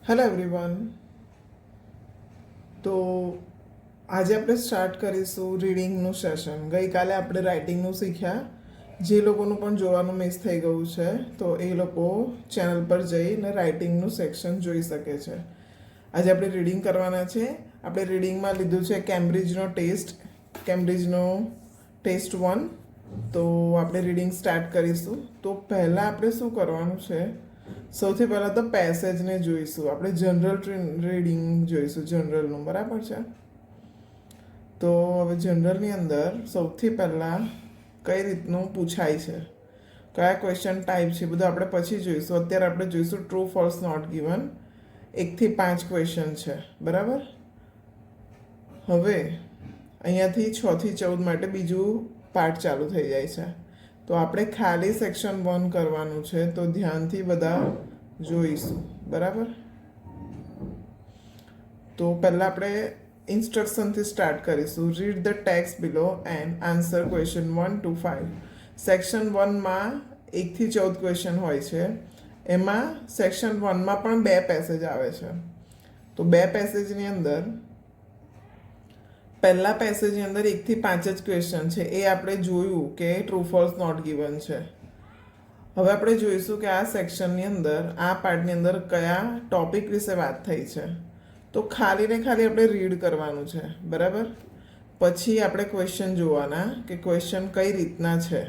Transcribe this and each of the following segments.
Hello everyone. તો આજે આપણે સ્ટાર્ટ કરીશું રીડિંગનું સેશન. ગઈકાલે આપણે રાઇટિંગનું શીખ્યા. જે લોકોનું પણ જોવાનું મિસ થઈ ગયું છે તો એ લોકો ચેનલ પર જઈને રાઇટિંગનું સેક્શન જોઈ શકે છે. આજે આપણે રીડિંગ કરવાના છે. આપણે રીડિંગમાં લીધું છે કેમ્બ્રિજનો ટેસ્ટ 1. તો આપણે રીડિંગ સ્ટાર્ટ કરીશું. તો પહેલાં આપણે શું કરવાનું છે, સૌથી પહેલાં તો પેસેજને જોઈશું. આપણે જનરલ રીડિંગ જોઈશું, જનરલનું, બરાબર છે. તો હવે જનરલની અંદર સૌથી પહેલાં કઈ રીતનું પૂછાય છે, કયા ક્વેશ્ચન ટાઈપ છે, બધું આપણે પછી જોઈશું. અત્યારે આપણે જોઈશું ટ્રુ ફોલ્સ નોટ ગિવન. 1 થી 5 ક્વેશ્ચન છે, બરાબર. હવે અહીંયાથી 6 થી 14 માટે બીજું પાર્ટ ચાલુ થઈ જાય છે. તો આપણે ખાલી સેક્શન 1 કરવાનું છે, તો ધ્યાનથી બધા જોઈશું, બરાબર. તો પહેલાં આપણે ઇન્સ્ટ્રક્શનથી સ્ટાર્ટ કરીશું. Read the text below and answer question 1 to 5. Section 1માં 1 થી 14 ક્વેશ્ચન હોય છે. એમાં સેક્શન 1માં પણ 2 પેસેજ આવે છે. તો 2 પેસેજની અંદર પહેલા પેસેજની અંદર 1 થી 5 જ ક્વેશ્ચન છે. એ આપણે જોયું કે ટ્રુ ફોલ્સ નોટ ગિવન છે. હવે આપણે જોઈશું કે આ સેક્શનની અંદર, આ પાર્ટની અંદર કયા ટોપિક વિશે વાત થઈ છે. તો ખાલી ને ખાલી આપણે રીડ કરવાનું છે, બરાબર. પછી આપણે ક્વેશ્ચન જોવાના કે ક્વેશ્ચન કઈ રીતના છે.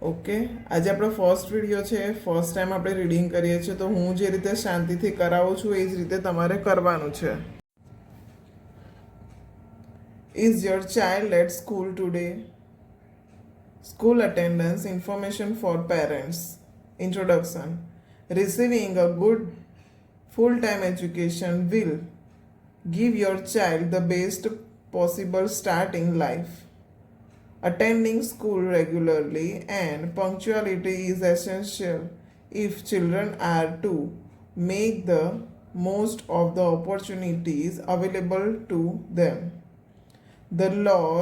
ઓકે. આજે આપણો ફર્સ્ટ વિડીયો છે, ફર્સ્ટ ટાઈમ આપણે રીડિંગ કરીએ છીએ, તો હું જે રીતે શાંતિથી કરાવું છું એ જ રીતે તમારે કરવાનું છે. Is your child at school today? School attendance information for parents. Introduction. Receiving a good full-time education will give your child the best possible start in life. Attending school regularly and punctuality is essential if children are to make the most of the opportunities available to them. The law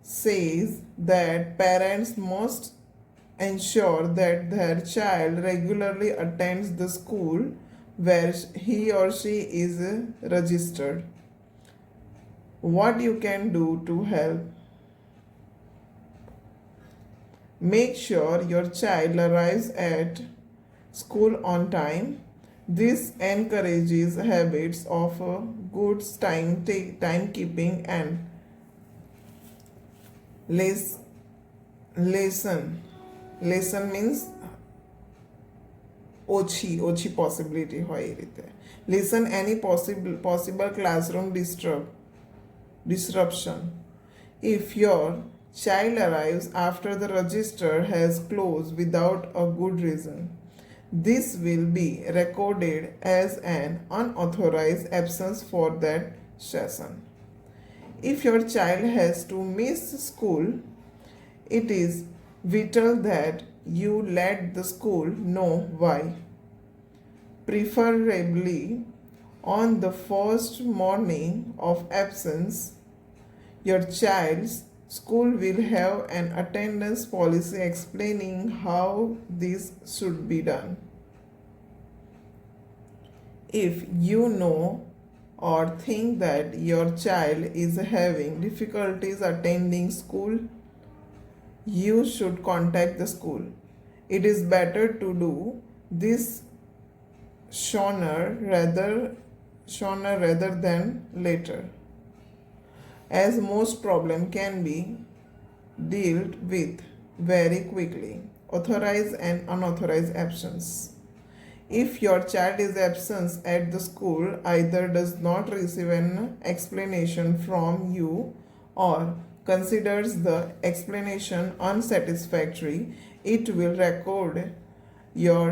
says that parents must ensure that their child regularly attends the school where he or she is registered. What you can do to help? Make sure your child arrives at school on time. This encourages habits of good timekeeping and lesson means ઓછી possibility હોય એ રીતે. Lesson any possible classroom disruption. If your child arrives after the register has closed without a good reason, this will be recorded as an unauthorized absence for that session. If your child has to miss school, it is vital that you let the school know why. Preferably on the first morning of absence, your child's school will have an attendance policy explaining how this should be done. If you know or think that your child is having difficulties attending school, you should contact the school. It is better to do this sooner rather than later, as most problem can be dealt with very quickly. Authorized and unauthorized absence. If your child is absent at the school, either does not receive an explanation from you or considers the explanation unsatisfactory, it will record your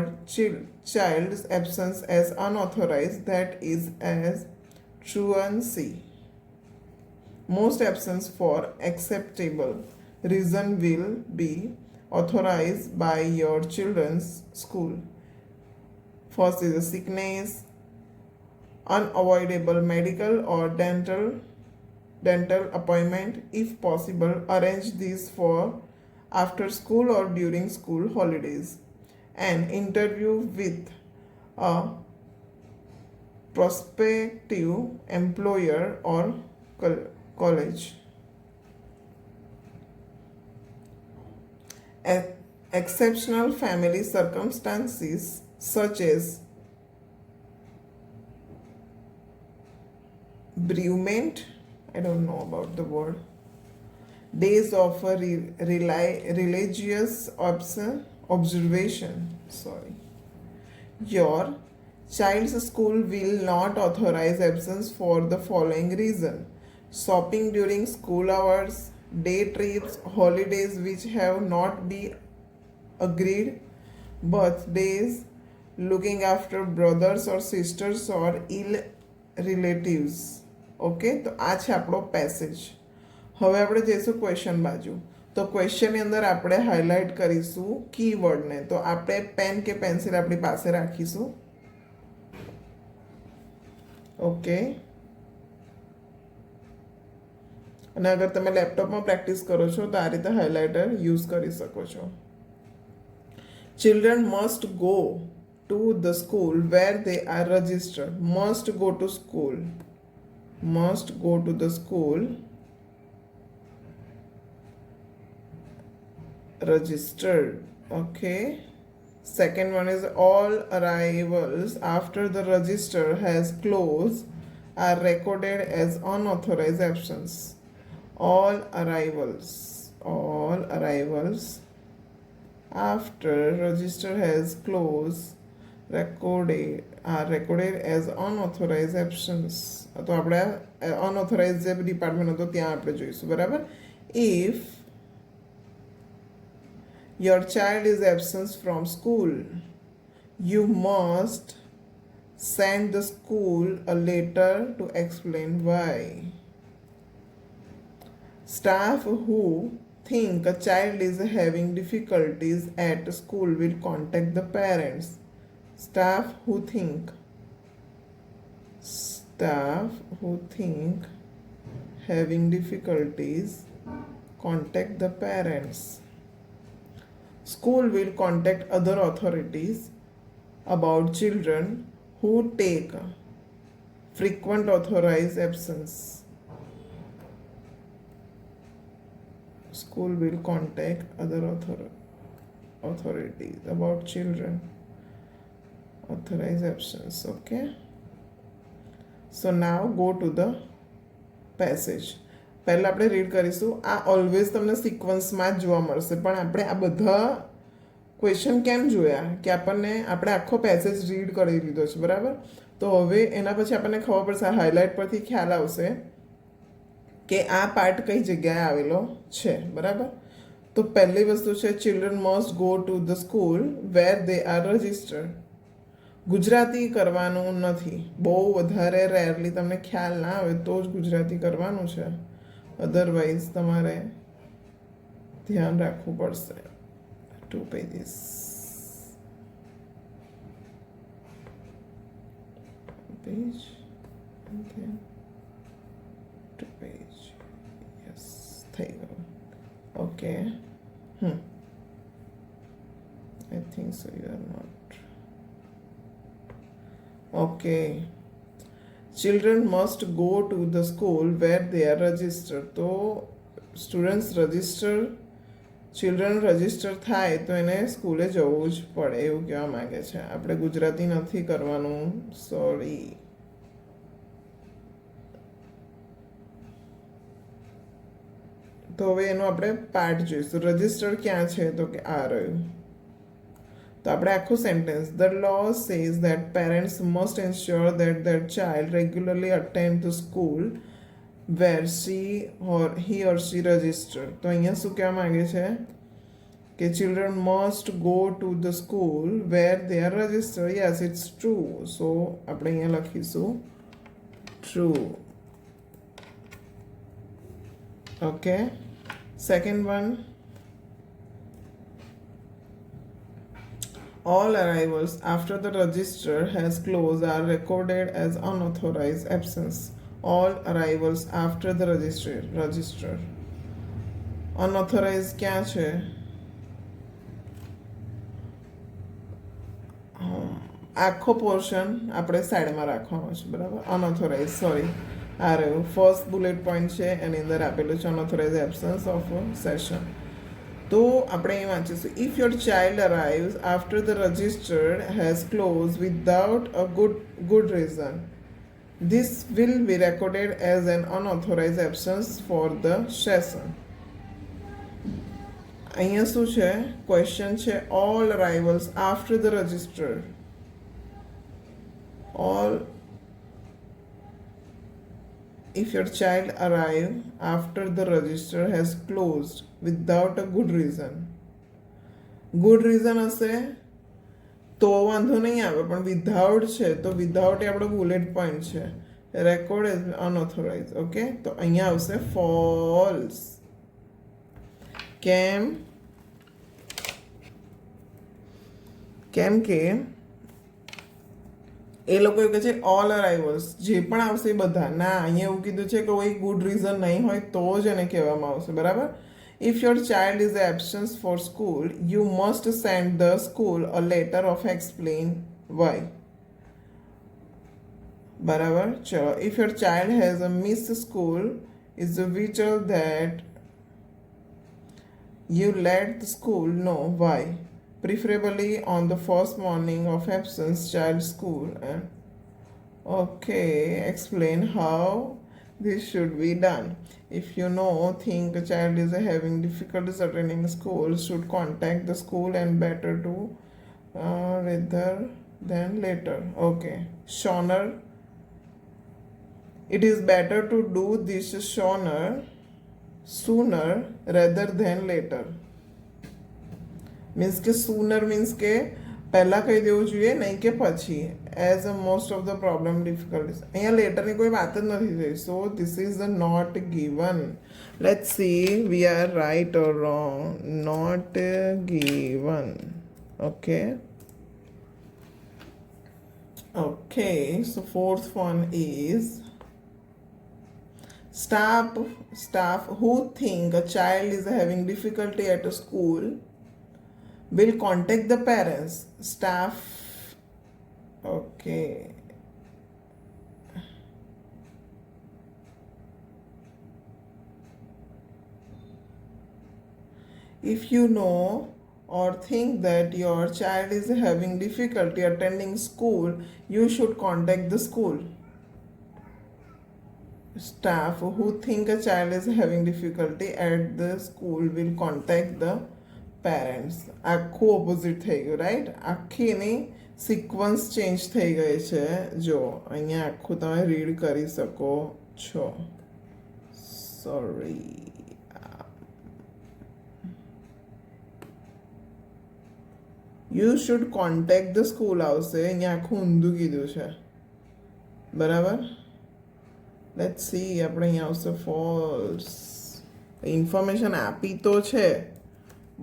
child's absence as unauthorized, that is as truancy. Most absence for acceptable reason will be authorized by your children's school. First is a sickness, unavoidable medical or dental appointment. If possible, arrange these for after school or during school holidays. An interview with a prospective employer or college. Exceptional family circumstances such as bereavement, I don't know about the word, days of a religious observation, sorry. Your child's school will not authorize absence for the following reason: shopping during school hours, day trips, holidays which have not been agreed, birthdays, looking after brothers or sisters or ill relatives. Okay, તો આ છે આપણો passage. હવે આપણે જઈશું question બાજુ. તો ક્વેશ્ચનની અંદર આપણે હાઇલાઇટ કરીશું કીવર્ડને. તો આપણે પેન કે પેન્સિલ આપણી પાસે રાખીશું. ઓકે, અને અગર તમે લેપટોપમાં પ્રેક્ટિસ કરો છો તો આ રીતે હાઇલાઇટર યુઝ કરી શકો છો. Children must go to the school where they are registered. Must go to school, must go to the school registered. Okay, second one is all arrivals after the register has closed are recorded as unauthorized absence. All arrivals after register has closed recorded as unauthorized absence. તો આપણે unauthorise જે department હતો ત્યાં આપણે જોઈશું. બરાબર. If your child is absent from school, you must send the school a letter to explain why. Staff who think a child is having difficulties at school will contact the parents. Staff who think having difficulties contact the parents. School will contact other authorities about children who take frequent authorized absence. School will contact other authorities about children authorized absence. Okay, so now go to the passage. પહેલાં આપણે read કરીશું. આ always તમને સિક્વન્સમાં જ જોવા મળશે, પણ આપણે આ બધા ક્વેશ્ચન કેમ જોયા કે આપણે આખો પેસેજ રીડ કરી લીધો છે. બરાબર. તો હવે એના પછી આપણને ખબર પડશે, હાઇલાઇટ પરથી ખ્યાલ આવશે કે આ પાર્ટ કઈ જગ્યાએ આવેલો છે. બરાબર. તો પહેલી વસ્તુ છે children must go to the school where they are registered. Gujarati કરવાનું નથી. બહુ વધારે રેરલી તમને ખ્યાલ ના આવે તો જ ગુજરાતી કરવાનું છે, અધરવાઇઝ તમારે ધ્યાન રાખવું પડશે. 2 pages. Page and then 2 page. Yes, થઈ ગયું. Okay. I think so you are not. Okay, children must go to the school where they are registered. તો સ્ટુડન્ટ્સ ચિલ્ડ્રન રજિસ્ટર થાય તો એને સ્કૂલે જવું જ પડે એવું કહેવા માંગે છે. આપણે ગુજરાતી નથી કરવાનું, સોરી. તો હવે એનું આપણે પાર્ટ જોઈશું. રજિસ્ટર ક્યાં છે તો કે આ રહ્યું. તો આપણે આખું sentence, the law says that parents must ensure that their child regularly attend to school where he or she registered. તો અહીંયા શું કહેવા માંગે છે કે children must go to the school where they are registered. Yes, it's true. So આપણે અહીંયા લખીશું true. Okay, second one, all arrivals after the register has closed are recorded as unauthorized absence. All arrivals after the register. Unauthorized क्या है? આખો portion આપણે સાઈડમાં રાખવાનો છે, બરાબર. અનઓથોરાઇઝ, સોરી, આ રહ્યું ફર્સ્ટ બુલેટ પોઈન્ટ છે, એની અંદર આપેલું છે અનઓથોરાઇઝ એબ્સન્સ ઓફ સેશન. તો આપણે એ વાંચીશું, if your child arrives after the registered has close without a good reason, this will be recorded as an unauthorized absence for the session. અહીંયા શું છે? ક્વેશ્ચન છે all arrivals after the registered. All, if your child arrive after the register has closed without a good reason. Good reason હશે તો વાંધો નહીં આવે, પણ વિધાઉટ છે તો વિધાઉટ એ આપણો બુલેટ પોઈન્ટ છે, રેકોર્ડ એઝ અનઓથોરાઇઝ. ઓકે, તો અહીંયા આવશે ફોલ્સ. કેમ? કેમ કે એ લોકો એવું કહે છે ઓલ અરાઇવલ્સ, જે પણ આવશે એ બધા ના. અહીંયા એવું કીધું છે કે કોઈ ગુડ રીઝન નહીં હોય તો જ એને કહેવામાં આવશે, બરાબર. If your child is absent for school, you must send the school a letter of explain why. બરાબર. ચલો, if your child has a missed school, is vital that you let the school know why, preferably on the first morning of absence child school. And okay, explain how this should be done. If you think a child is having difficulties attending school, should contact the school and better to rather than later. Okay, sooner. It is better to do this sooner rather than later. Means કે sooner means કે પહેલાં કહી દેવું જોઈએ, નહીં કે પછી. As a most of the problem difficulties. અહીંયા લેટરની કોઈ વાત જ નથી થઈ. So this is the not given. Let's see we are right or wrong. Not given. Okay, okay. So fourth one is staff who think a child is having difficulty at a school will contact the parents. Staff, okay. If you know or think that your child is having difficulty attending school, you should contact the school. Staff who think a child is having difficulty at the school will contact the parents. આખું opposite થઈ ગયું, right. આખી એની sequence change થઈ ગઈ છે. જો અહીંયા આખું તમે રીડ કરી શકો છો. Sorry, you should contact the school આવશે. અહીંયા આખું ઊંધું કીધું છે, બરાબર. લેટ્સ સી, આપણે અહીંયા આવશે ફોલ્સ. ઇન્ફોર્મેશન આપી તો છે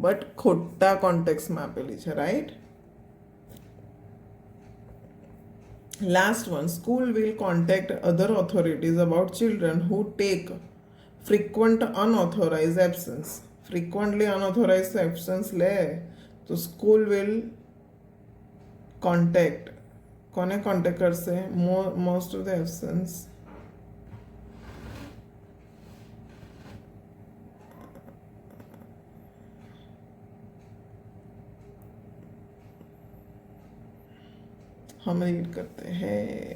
બટ ખોટા કોન્ટેક્સમાં આપેલી છે, right. Last one, school will contact other authorities about children who take frequent unauthorised absence. Frequently unauthorised absence લે તો સ્કૂલ વિલ કોન્ટેક્ટ. કોને કોન્ટેક્ટ કરશે? Most of the absence. हम रीड करते हैं.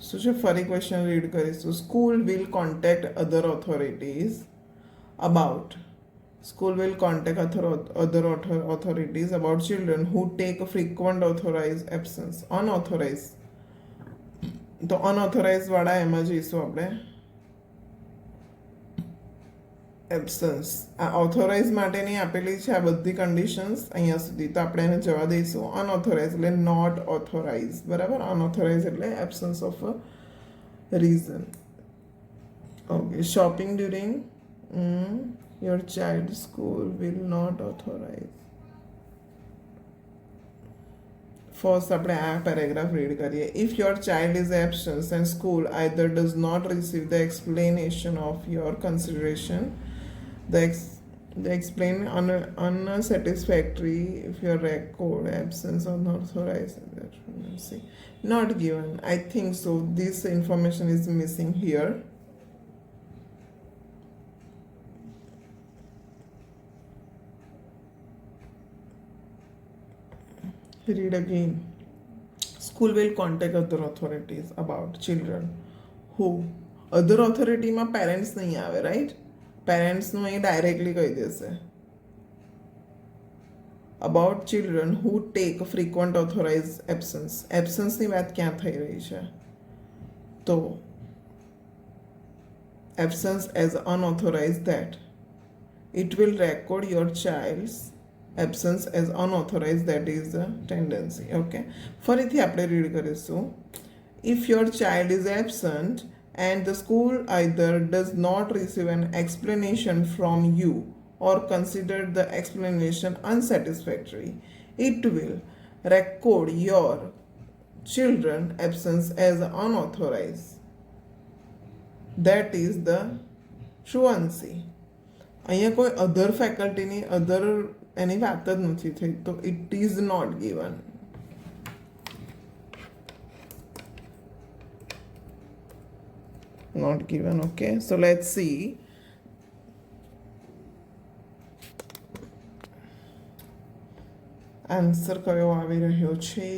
શું છે? ફરી ક્વેશ્ચન રીડ કરીશું. School will contact other authorities about. School will contact other authorities about children who take frequent authorised absence. Unauthorised, તો અનઓથોરાઇઝ વાળા એમાં જઈશું આપણે. એબ્સન્સ આ ઓથોરાઇઝ માટેની આપેલી છે આ બધી કન્ડિશન્સ અહીંયા સુધી, તો આપણે એને જવા દઈશું. અનઓથોરાઇઝ એટલે નોટ ઓથોરાઇઝ, બરાબર. અનઓથોરાઇઝ એટલે absence of a reason. Okay, shopping during your child school will not authorise. First આપણે આ પેરેગ્રાફ રીડ કરીએ. If your child is absent and school either does not receive the explanation of your consideration, the They explain unsatisfactory if your record absence unauthorized. See, not given. I think so. This information is missing here. Read again. School will contact other authorities about children who other authority માં parents નહીં આવે, right? પેરેન્ટ્સનું અહીં directly કહી દેશે about children who take frequent authorized absence. એબ્સન્સની વાત ક્યાં થઈ રહી છે? તો absence as unauthorized, that it will record your child's absence as unauthorized, that is the tendency. Okay, ફરીથી આપણે રીડ કરીશું. If your child is absent and the school either does not receive an explanation from you or consider the explanation unsatisfactory, it will record your children absence as unauthorized. That is the truancy. અહીંયા કોઈ અધર ફેકલ્ટીની અધર એની વાત જ નથી થઈ, તો it is not given. Not given. Okay, so let's see. Answer કયો આવી રહ્યો છે?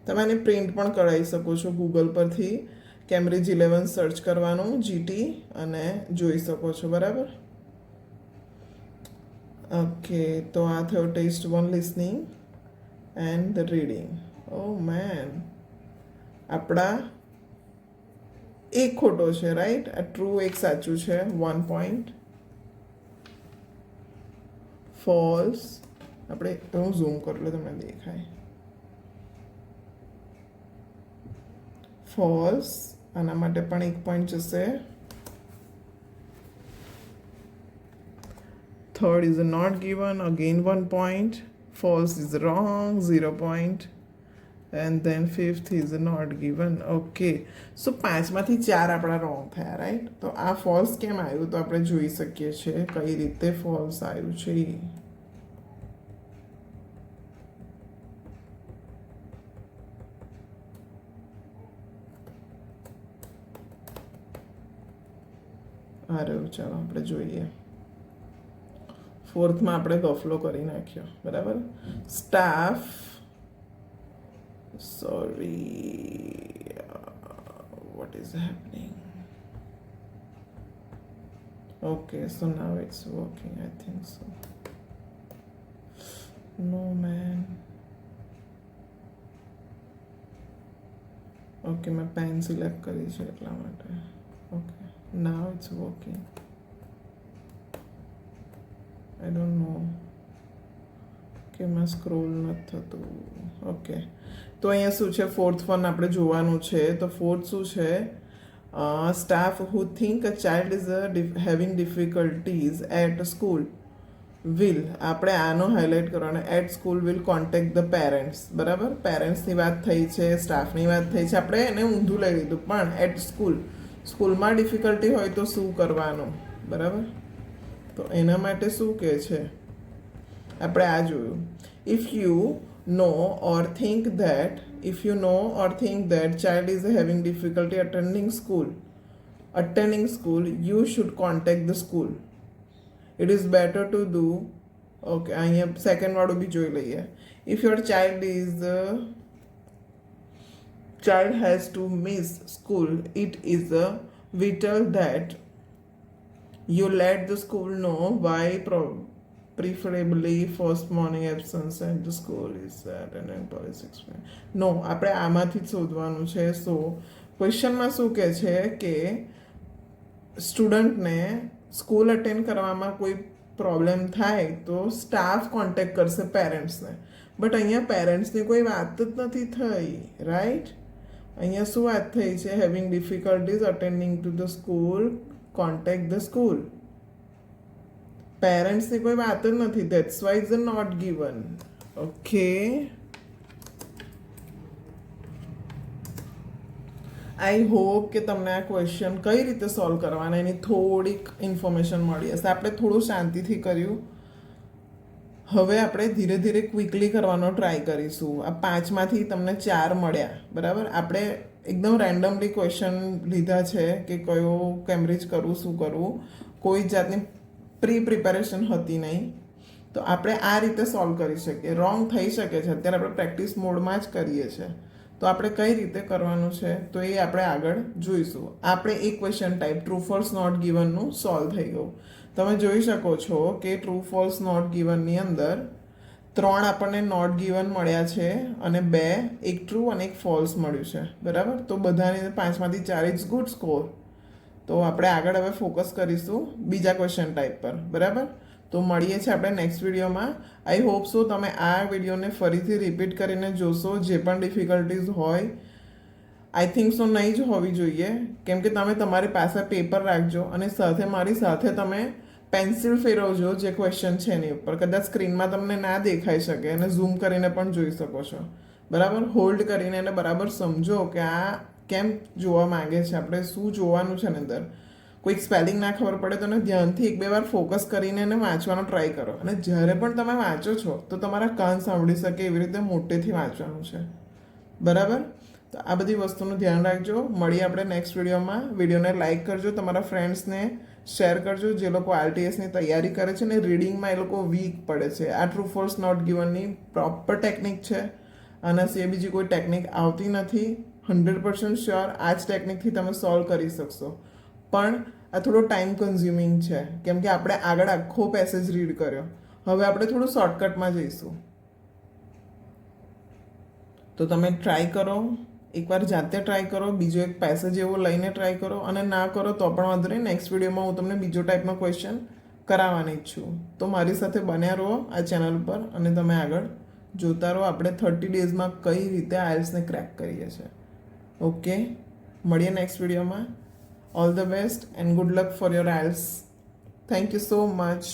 તમે આને પ્રિન્ટ પણ કરાવી શકો છો ગૂગલ પરથી. કેમ્બ્રિજ 11 સર્ચ કરવાનું જીટી અને જોઈ શકો છો, બરાબર? ઓકે, તો આ થયો test 1 listening and the reading. Oh man, આપણા એક ખોટો છે, રાઈટ? આ ટ્રુ એક સાચું છે. 1 પોઈન્ટ. ફોલ્સ. આપણે હું ઝૂમ કરું એટલે તમને દેખાય. ફોલ્સ. આના માટે પણ 1 પોઈન્ટ જશે. Third is not given, again 1 point. False is wrong, 0 point. And then fifth is not given. Okay, so 5માંથી 4 આપણા રોંગ થયા, રાઈટ? તો આ ફોલ્સ કેમ આવ્યું તો આપણે જોઈ શકીએ છીએ કઈ રીતે ફોલ્સ આવ્યું છે. આ રહ્યું, ચાલો આપણે જોઈએ. ફોર્થમાં આપણે ગફલો કરી નાખ્યો, બરાબર? Staff, sorry, what is happening? Okay, so now it's working, I think so. No man. Okay, મેં પેન સિલેક્ટ કરી છે એટલા માટે. Okay, now it's working. I don't know કે મેં સ્ક્રોલ નથી થતું. ઓકે, તો અહીંયા શું છે? ફોર્થ વન આપણે જોવાનું છે. તો ફોર્થ શું છે? Staff who think a child is having difficulties at school will, આપણે આનો હાઇલાઇટ કરવાનો. At school will contact the parents, બરાબર? પેરેન્ટ્સની વાત થઈ છે, સ્ટાફની વાત થઈ છે. આપણે એને ઊંધું લઈ લીધું, પણ એટ સ્કૂલ, સ્કૂલમાં ડિફિકલ્ટી હોય તો શું કરવાનું, બરાબર? તો એના માટે શું કહે છે? આપણે આ જોયું. If you know or think that, if you know or think that child is having difficulty attending school, you should contact the school. It is better to do. Okay, અહીંયા સેકન્ડ વાળું બી જોઈ લઈએ. If your child has to miss school, it is vital that you let the school know why, preferably first morning absence at the school is that, and then policy explain. No, આપણે આમાંથી જ શોધવાનું છે. સો ક્વેશ્ચનમાં શું કહે છે કે સ્ટુડન્ટને સ્કૂલ અટેન્ડ કરવામાં કોઈ પ્રોબ્લેમ થાય તો સ્ટાફ કોન્ટેક્ટ કરશે પેરેન્ટ્સને. બટ અહીંયા પેરેન્ટ્સની કોઈ વાત જ નથી થઈ, રાઈટ? અહીંયા શું વાત થઈ છે? Having difficulties attending to the school, contact the school. પેરેન્ટ્સની કોઈ વાત જ નથી. That's why is not given. Okay, I hope કે તમને આ ક્વેશ્ચન કઈ રીતે સોલ્વ કરવાના એની થોડીક ઇન્ફોર્મેશન મળી હશે. આપણે થોડું શાંતિથી કર્યું. હવે આપણે ધીરે ધીરે ક્વિકલી કરવાનો ટ્રાય કરીશું. આ 5માંથી તમને 4 મળ્યા, બરાબર. આપણે એકદમ રેન્ડમલી ક્વેશ્ચન લીધા છે કે કયો કેમ્બ્રિજ કરવું, શું કરવું. કોઈ જાતની પ્રિપેરેશન હતી નહીં. તો આપણે આ રીતે સોલ્વ કરી શકીએ. રોંગ થઈ શકે છે, અત્યારે આપણે પ્રેક્ટિસ મોડમાં જ કરીએ છીએ. તો આપણે કઈ રીતે કરવાનું છે તો એ આપણે આગળ જોઈશું. આપણે એક question type true false not ગિવનનું સોલ્વ થઈ ગયું. તમે જોઈ શકો છો કે ટ્રુ ફોલ્સ નોટ ગિવનની અંદર 3 આપણને નોટ ગિવન મળ્યા છે અને 2 એક ટ્રુ અને એક ફોલ્સ મળ્યું છે, બરાબર. તો બધાની 5માંથી 4 ઇઝ ગુડ સ્કોર. તો આપણે આગળ હવે ફોકસ કરીશું બીજા ક્વેશ્ચન ટાઈપ પર, બરાબર. તો મળીએ છીએ આપણે નેક્સ્ટ વિડીયોમાં. આઈ હોપ સો તમે આ વિડીયોને ફરીથી રિપીટ કરીને જોશો. જે પણ ડિફિકલ્ટીઝ હોય આઈ થિંક સો નહીં જ હોવી જોઈએ, કેમ કે તમે તમારી પાસે પેપર રાખજો અને સાથે મારી સાથે તમે પેન્સિલ ફેરવજો જે ક્વેશ્ચન છે એની ઉપર. કદાચ સ્ક્રીનમાં તમને ના દેખાઈ શકે અને ઝૂમ કરીને પણ જોઈ શકો છો, બરાબર. હોલ્ડ કરીને એને બરાબર સમજો કે આ કેમ જોવા માંગે છે, આપણે શું જોવાનું છે એની અંદર. કોઈક સ્પેલિંગ ના ખબર પડે તો એને ધ્યાનથી 1-2 વાર ફોકસ કરીને એને વાંચવાનો ટ્રાય કરો. અને જ્યારે પણ તમે વાંચો છો તો તમારા કાન સાંભળી શકે એવી રીતે મોટેથી વાંચવાનું છે, બરાબર. તો આ બધી વસ્તુનું ધ્યાન રાખજો. મળીએ આપણે નેક્સ્ટ વિડીયોમાં. વિડીયોને લાઇક કરજો, તમારા ફ્રેન્ડ્સને શેર કરજો જે લોકો આરટીએસની તૈયારી કરે છે ને રીડિંગમાં એ લોકો વીક પડે છે. આ ટ્રુ ફોલ્સ નોટ ગિવનની પ્રોપર ટેકનિક છે. આના સિવાય બીજી કોઈ ટેકનિક આવતી નથી. 100% શ્યોર આ જ ટેકનિકથી તમે સોલ્વ કરી શકશો. પણ આ થોડો ટાઈમ કન્ઝ્યુમિંગ છે, કેમ કે આપણે આગળ આખો પેસેજ રીડ કર્યો. હવે આપણે થોડું શોર્ટકટમાં જઈશું. તો તમે ટ્રાય કરો, એકવાર જાતે ટ્રાય કરો, બીજો એક પેસેજ એવો લઈને ટ્રાય કરો. અને ના કરો તો પણ વાંધો નહીં, નેક્સ્ટ વિડીયોમાં હું તમને બીજો ટાઈપનો ક્વેશ્ચન કરાવવાની જ છું. તો મારી સાથે બન્યા રહો આ ચેનલ પર અને તમે આગળ જોતા રહો આપણે 30 ડેઝમાં કઈ રીતે આઇલ્સને ક્રેક કરીએ છીએ. ઓકે, મળીએ નેક્સ્ટ વિડીયોમાં. All the best and good luck for your IELTS. Thank you so much.